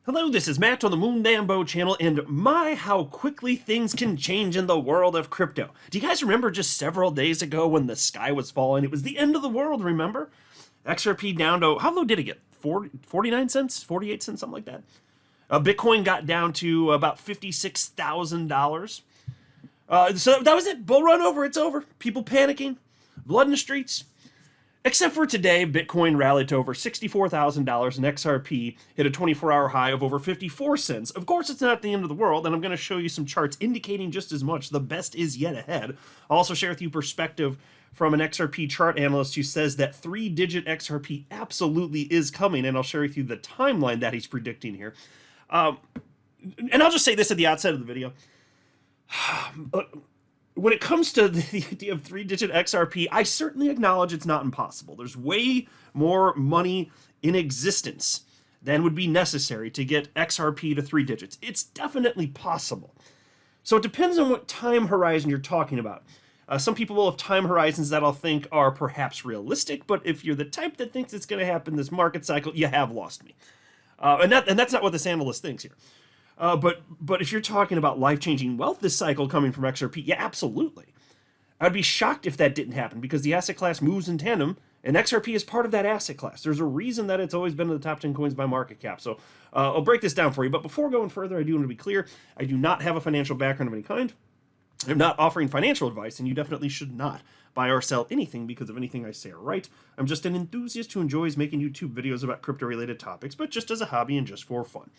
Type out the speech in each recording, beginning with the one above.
Hello, this is Matt on the Moon Dambo channel, and my, how quickly things can change in the world of crypto. Do you guys remember just several days ago when the sky was falling? It was the end of the world, remember? XRP down to, how low did it get? 49 cents? 48 cents? Something like that. Bitcoin got down to about $56,000. So that was it. Bull run over. It's over. People panicking. Blood in the streets. Except for today, Bitcoin rallied to over $64,000 and XRP hit a 24-hour high of over 54 cents. Of course, it's not the end of the world, and I'm going to show you some charts indicating just as much. The best is yet ahead. I'll also share with you perspective from an XRP chart analyst who says that 3-digit XRP absolutely is coming, and I'll share with you the timeline that he's predicting here. And I'll just say this at the outset of the video. When it comes to the idea of 3-digit XRP, I certainly acknowledge it's not impossible. There's way more money in existence than would be necessary to get XRP to 3 digits. It's definitely possible. So it depends on what time horizon you're talking about. Some people will have time horizons that I'll think are perhaps realistic, but if you're the type that thinks it's going to happen this market cycle, you have lost me. And that's not what this analyst thinks here. But if you're talking about life-changing wealth this cycle coming from XRP, yeah, absolutely. I'd be shocked if that didn't happen because the asset class moves in tandem, and XRP is part of that asset class. There's a reason that it's always been in the top 10 coins by market cap. So I'll break this down for you. But before going further, I do want to be clear. I do not have a financial background of any kind. I'm not offering financial advice, and you definitely should not buy or sell anything because of anything I say or write. I'm just an enthusiast who enjoys making YouTube videos about crypto-related topics, but just as a hobby and just for fun.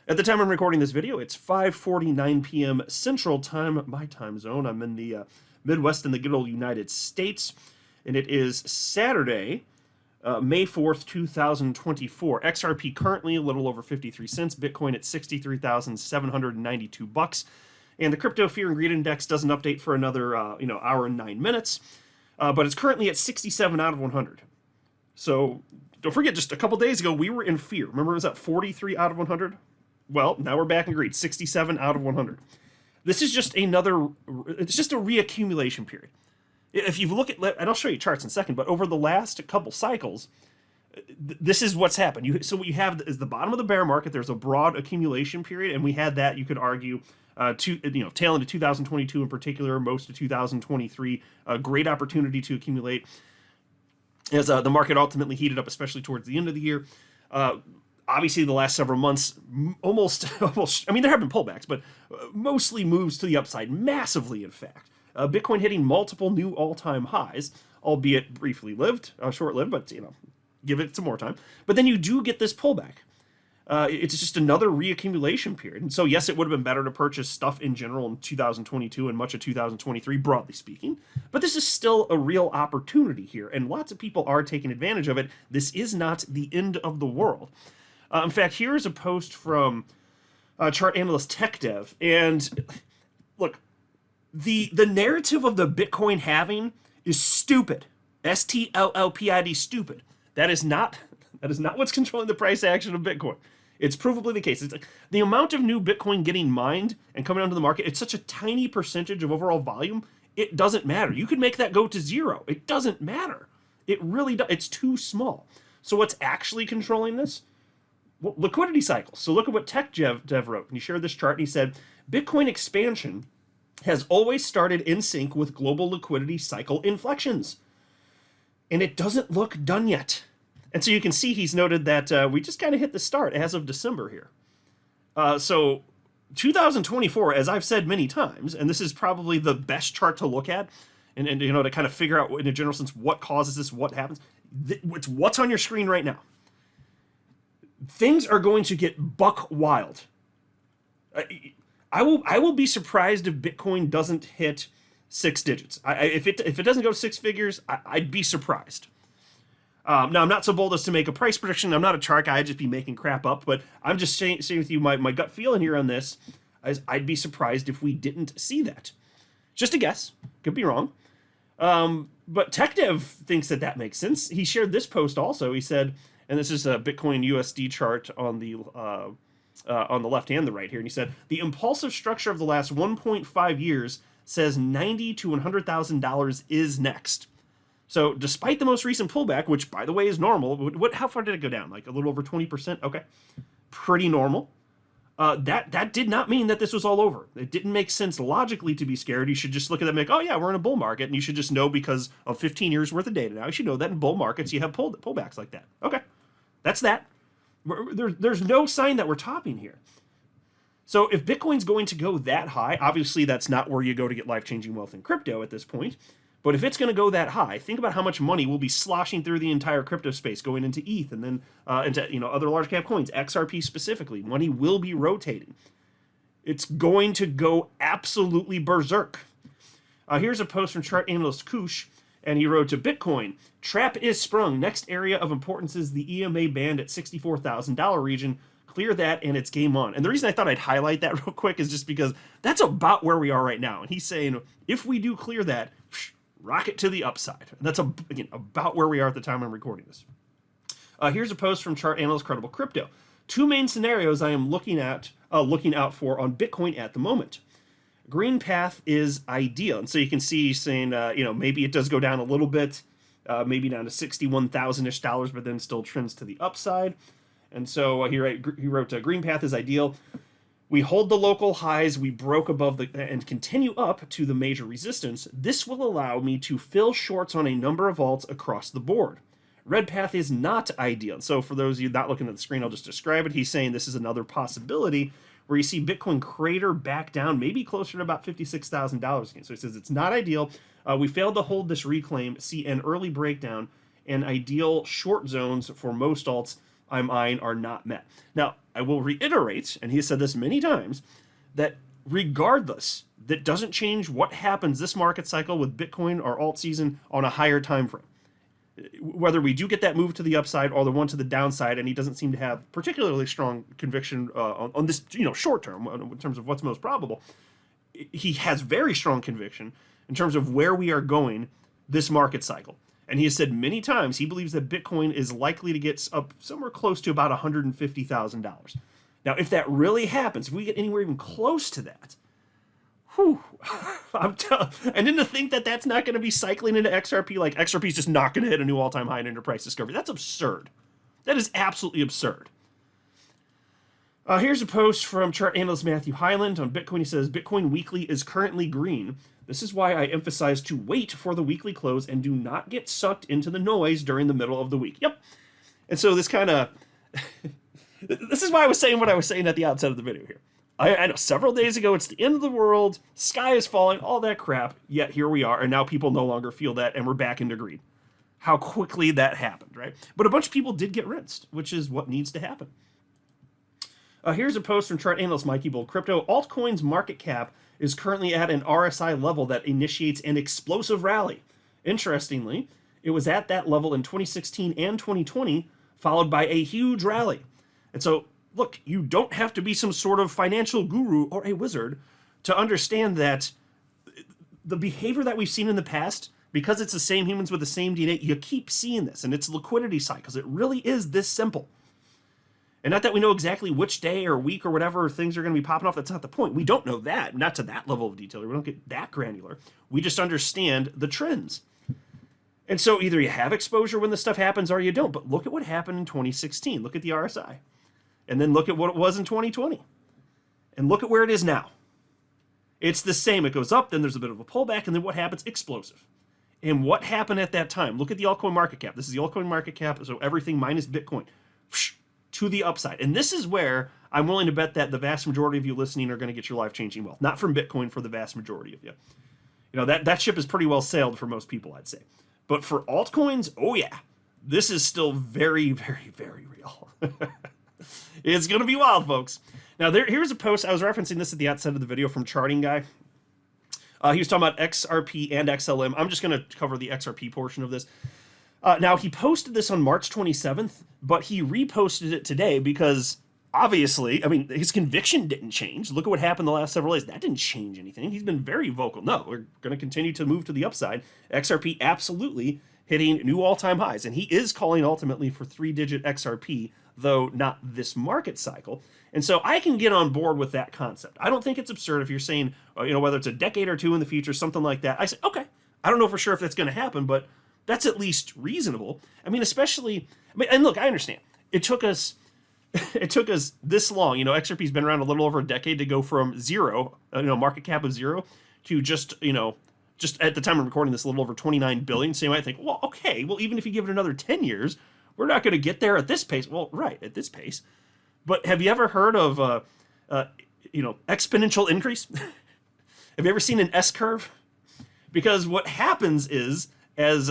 At the time I'm recording this video, it's 5:49 p.m. Central Time, my time zone. I'm in the Midwest in the good old United States, and it is Saturday, May 4th, 2024. XRP currently a little over 53 cents, Bitcoin at 63,792 bucks, and the Crypto Fear and Greed Index doesn't update for another hour and 9 minutes, but it's currently at 67 out of 100. So don't forget, just a couple days ago we were in fear. Remember, it was at 43 out of 100. Well, now we're back in greed, 67 out of 100. This is just it's just a reaccumulation period. If you look at, and I'll show you charts in a second, but over the last couple cycles, this is what's happened. So what you have is the bottom of the bear market. There's a broad accumulation period, and we had that, you could argue, tail into 2022 in particular, most of 2023, a great opportunity to accumulate as the market ultimately heated up, especially towards the end of the year. Obviously, the last several months, almost, I mean, there have been pullbacks, but mostly moves to the upside, massively, in fact. Bitcoin hitting multiple new all-time highs, albeit briefly lived, short-lived, but, give it some more time. But then you do get this pullback. It's just another reaccumulation period. And so, yes, it would have been better to purchase stuff in general in 2022 and much of 2023, broadly speaking. But this is still a real opportunity here, and lots of people are taking advantage of it. This is not the end of the world. In fact, here's a post from chart analyst Tech Dev, and look, the narrative of the Bitcoin halving is stupid. STLLPID, stupid. That is not what's controlling the price action of Bitcoin. It's provably the case. It's like the amount of new Bitcoin getting mined and coming onto the market. It's such a tiny percentage of overall volume. It doesn't matter. You could make that go to zero. It doesn't matter. It really does. It's too small. So what's actually controlling this? Well, liquidity cycles. So look at what Tech Dev wrote. And he shared this chart, and he said, Bitcoin expansion has always started in sync with global liquidity cycle inflections. And it doesn't look done yet. And so you can see he's noted that we just kind of hit the start as of December here. So 2024, as I've said many times, and this is probably the best chart to look at, and to kind of figure out in a general sense what causes this, what happens. It's what's on your screen right now. Things are going to get buck wild. I will be surprised if Bitcoin doesn't hit 6 digits. If it doesn't go to 6 figures, I'd be surprised. Now, I'm not so bold as to make a price prediction. I'm not a chart guy. I'd just be making crap up. But I'm just saying with you, my gut feeling here on this is I'd be surprised if we didn't see that. Just a guess. Could be wrong. But TechDev thinks that makes sense. He shared this post also. He said, and this is a Bitcoin USD chart on the left and the right here. And he said, the impulsive structure of the last 1.5 years says $90,000 to $100,000 is next. So despite the most recent pullback, which by the way is normal, how far did it go down? Like a little over 20%? Okay. pretty normal. That did not mean that this was all over. It didn't make sense logically to be scared. You should just look at that and make, oh yeah, we're in a bull market, and you should just know because of 15 years worth of data now. You should know that in bull markets you have pullbacks like that. Okay, that's that. There's no sign that we're topping here. So if Bitcoin's going to go that high, obviously that's not where you go to get life-changing wealth in crypto at this point. But if it's going to go that high, think about how much money will be sloshing through the entire crypto space, going into ETH and then into other large cap coins, XRP specifically. Money will be rotating. It's going to go absolutely berserk. Here's a post from chart analyst Kush, and he wrote to Bitcoin, trap is sprung. Next area of importance is the EMA band at $64,000 region. Clear that and it's game on. And the reason I thought I'd highlight that real quick is just because that's about where we are right now. And he's saying if we do clear that, rocket to the upside. And that's, again, about where we are at the time I'm recording this. Here's a post from chart analyst Credible Crypto. Two main scenarios I am looking out for on Bitcoin at the moment. Green path is ideal. And so you can see saying, maybe it does go down a little bit, maybe down to $61,000-ish, but then still trends to the upside. And so he wrote, green path is ideal. We hold the local highs, we broke above and continue up to the major resistance. This will allow me to fill shorts on a number of alts across the board. Red path is not ideal. So for those of you not looking at the screen, I'll just describe it. He's saying this is another possibility where you see Bitcoin crater back down, maybe closer to about $56,000 again. So he says it's not ideal. We failed to hold this reclaim, see an early breakdown, and ideal short zones for most alts I'm eyeing are not met. Now, I will reiterate, and he has said this many times, that regardless, that doesn't change what happens this market cycle with Bitcoin or alt season on a higher time frame. Whether we do get that move to the upside or the one to the downside, and he doesn't seem to have particularly strong conviction on this, short term in terms of what's most probable. He has very strong conviction in terms of where we are going this market cycle. And he has said many times he believes that Bitcoin is likely to get up somewhere close to about $150,000. Now, if that really happens, if we get anywhere even close to that, whew, and then to think that that's not going to be cycling into XRP, like XRP is just not going to hit a new all-time high in enterprise discovery. That's absurd. That is absolutely absurd. Here's a post from chart analyst Matthew Hyland on Bitcoin. He says, Bitcoin weekly is currently green. This is why I emphasize to wait for the weekly close and do not get sucked into the noise during the middle of the week. Yep. And so this kind of, this is why I was saying what I was saying at the outset of the video here. I know several days ago, it's the end of the world, sky is falling, all that crap, yet here we are, and now people no longer feel that, and we're back into green. How quickly that happened, right? But a bunch of people did get rinsed, which is what needs to happen. Here's a post from chart analyst Mikey Bull Crypto. Altcoin's market cap is currently at an RSI level that initiates an explosive rally. Interestingly, it was at that level in 2016 and 2020, followed by a huge rally. And so, look, you don't have to be some sort of financial guru or a wizard to understand that the behavior that we've seen in the past, because it's the same humans with the same DNA, you keep seeing this, and it's liquidity cycles. It really is this simple. And not that we know exactly which day or week or whatever things are going to be popping off. That's not the point. We don't know that. Not to that level of detail. We don't get that granular. We just understand the trends. And so either you have exposure when this stuff happens or you don't. But look at what happened in 2016. Look at the RSI. And then look at what it was in 2020. And look at where it is now. It's the same. It goes up, then there's a bit of a pullback, and then what happens? Explosive. And what happened at that time? Look at the altcoin market cap. This is the altcoin market cap, so everything minus Bitcoin. To the upside. And this is where I'm willing to bet that the vast majority of you listening are going to get your life-changing wealth. Not from Bitcoin, for the vast majority of you. That ship is pretty well sailed for most people, I'd say. But for altcoins, oh yeah, this is still very, very, very real. It's going to be wild, folks. Now, here's a post. I was referencing this at the outset of the video from Charting Guy. He was talking about XRP and XLM. I'm just going to cover the XRP portion of this. Now, he posted this on March 27th, but he reposted it today because, obviously, his conviction didn't change. Look at what happened the last several days. That didn't change anything. He's been very vocal. No, we're going to continue to move to the upside. XRP absolutely hitting new all-time highs, and he is calling ultimately for 3-digit XRP, though not this market cycle. And so I can get on board with that concept. I don't think it's absurd if you're saying, whether it's a decade or two in the future, something like that. I say, okay, I don't know for sure if that's going to happen, but that's at least reasonable. Especially, and look, I understand. It took us it took us this long. XRP's been around a little over a decade to go from zero, market cap of zero, to just at the time of recording this, a little over 29 billion. So you might think, well, okay, well, even if you give it another 10 years, we're not going to get there at this pace. Well, right, at this pace. But have you ever heard of, exponential increase? Have you ever seen an S curve? Because what happens is, as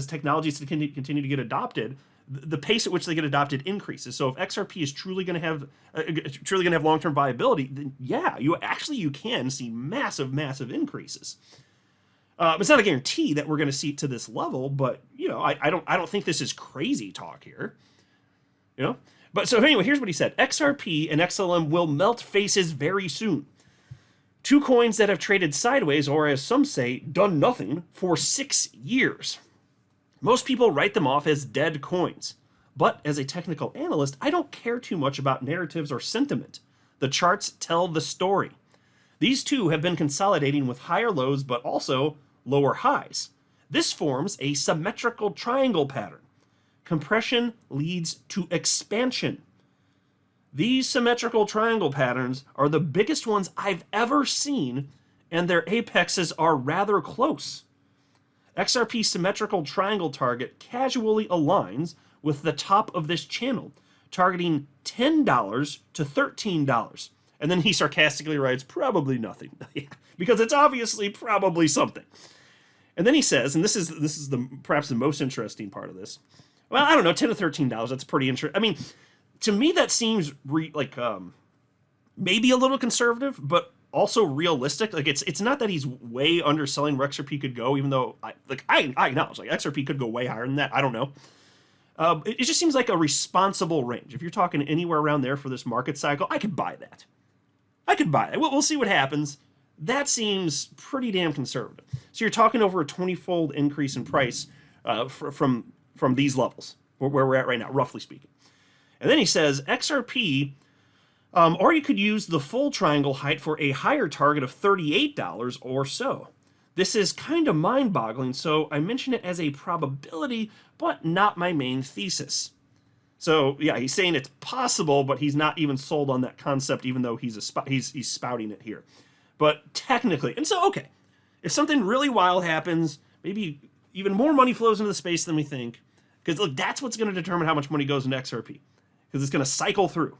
technologies continue to get adopted, the pace at which they get adopted increases. So if XRP is truly going to have long-term viability, then yeah, you can see massive increases. It's not a guarantee that we're going to see it to this level, but I don't think this is crazy talk here. But so anyway, here's what he said: XRP and XLM will melt faces very soon. Two coins that have traded sideways, or as some say, done nothing for 6 years. Most people write them off as dead coins. But as a technical analyst, I don't care too much about narratives or sentiment. The charts tell the story. These two have been consolidating with higher lows, but also lower highs. This forms a symmetrical triangle pattern. Compression leads to expansion. These symmetrical triangle patterns are the biggest ones I've ever seen, and their apexes are rather close. XRP symmetrical triangle target casually aligns with the top of this channel, targeting $10 to $13. And then he sarcastically writes, probably nothing, because it's obviously probably something. And then he says, and this is perhaps the most interesting part of this. Well, I don't know, $10 to $13. That's pretty interesting. I mean, to me, that seems maybe a little conservative, but also realistic. Like it's not that he's way underselling where XRP could go, even though I acknowledge XRP could go way higher than that. I don't know. It just seems like a responsible range. If you're talking anywhere around there for this market cycle, I could buy that. We'll see what happens. That seems pretty damn conservative. So you're talking over a 20-fold increase in price from these levels, where we're at right now, roughly speaking. And then he says XRP, or you could use the full triangle height for a higher target of $38 or so. This is kind of mind-boggling, so I mention it as a probability, but not my main thesis. So yeah, he's saying it's possible, but he's not even sold on that concept, even though he's spouting it here. But technically, and so okay, if something really wild happens, maybe even more money flows into the space than we think, because look, that's what's going to determine how much money goes into XRP, because it's going to cycle through.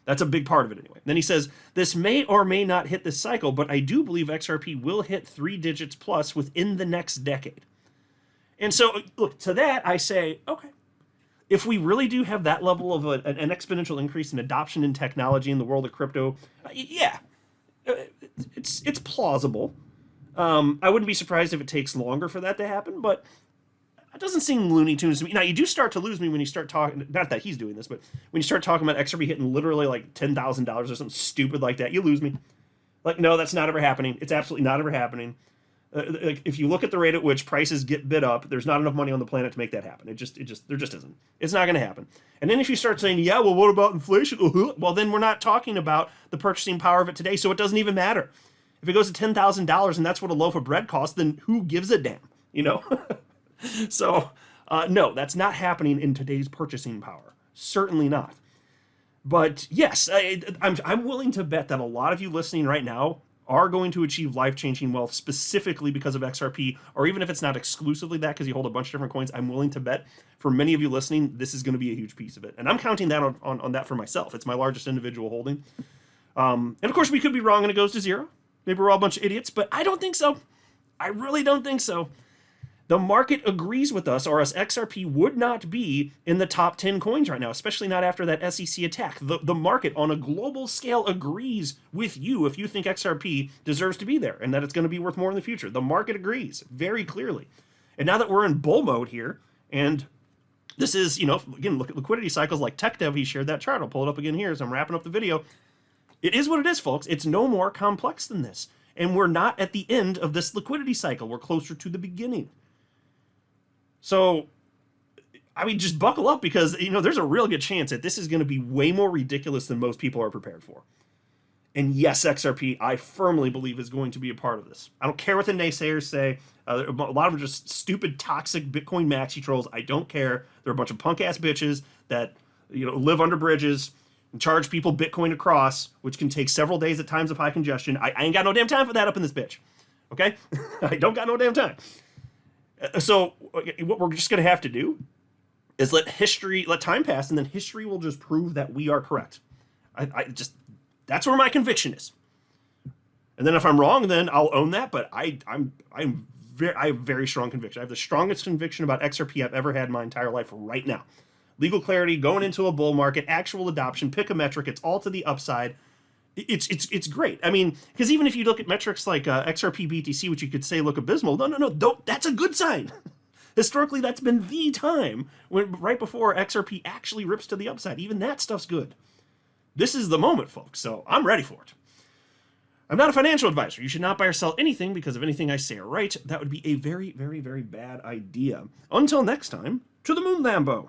That's a big part of it anyway. Then he says, this may or may not hit this cycle, but I do believe XRP will hit 3 digits plus within the next decade. And so, look, to that I say, okay, if we really do have that level of an exponential increase in adoption in technology in the world of crypto, yeah, it's plausible. I wouldn't be surprised if it takes longer for that to happen, but it doesn't seem Looney Tunes to me. Now, you do start to lose me when you start talking, not that he's doing this, but when you start talking about XRP hitting literally like $10,000 or something stupid like that, you lose me. Like, no, that's not ever happening. It's absolutely not ever happening. If you look at the rate at which prices get bid up, there's not enough money on the planet to make that happen. There just isn't. It's not going to happen. And then if you start saying, yeah, well, what about inflation? Well, then we're not talking about the purchasing power of it today, so it doesn't even matter. If it goes to $10,000 and that's what a loaf of bread costs, then who gives a damn, So, no, that's not happening in today's purchasing power. Certainly not. But yes, I'm willing to bet that a lot of you listening right now are going to achieve life-changing wealth specifically because of XRP, or even if it's not exclusively that because you hold a bunch of different coins, I'm willing to bet for many of you listening, this is going to be a huge piece of it. And I'm counting that on that for myself. It's my largest individual holding. And of course, we could be wrong and it goes to zero. Maybe we're all a bunch of idiots, but I don't think so. I really don't think so. The market agrees with us, or else XRP would not be in the top 10 coins right now, especially not after that SEC attack. The market on a global scale agrees with you if you think XRP deserves to be there and that it's going to be worth more in the future. The market agrees very clearly. And now that we're in bull mode here, and this is, again, look at liquidity cycles like TechDev, he shared that chart. I'll pull it up again here as I'm wrapping up the video. It is what it is, folks. It's no more complex than this. And we're not at the end of this liquidity cycle. We're closer to the beginning. So, I mean, just buckle up because, there's a real good chance that this is going to be way more ridiculous than most people are prepared for. And yes, XRP, I firmly believe, is going to be a part of this. I don't care what the naysayers say. A lot of them are just stupid, toxic Bitcoin maxi trolls. I don't care. They're a bunch of punk-ass bitches that, live under bridges and charge people Bitcoin across, which can take several days at times of high congestion. I ain't got no damn time for that up in this bitch. Okay? I don't got no damn time. So what we're just going to have to do is let time pass, and then history will just prove that we are correct. That's where my conviction is. And then if I'm wrong, then I'll own that. But I have very strong conviction. I have the strongest conviction about XRP I've ever had in my entire life right now. Legal clarity, going into a bull market, actual adoption, pick a metric. It's all to the upside. It's great. I mean, because even if you look at metrics like XRP BTC, which you could say look abysmal, no, that's a good sign. Historically, that's been the time right before XRP actually rips to the upside. Even that stuff's good. This is the moment, folks. So I'm ready for it. I'm not a financial advisor. You should not buy or sell anything because of anything I say or write. That would be a very, very, very bad idea. Until next time, to the moon, Lambo.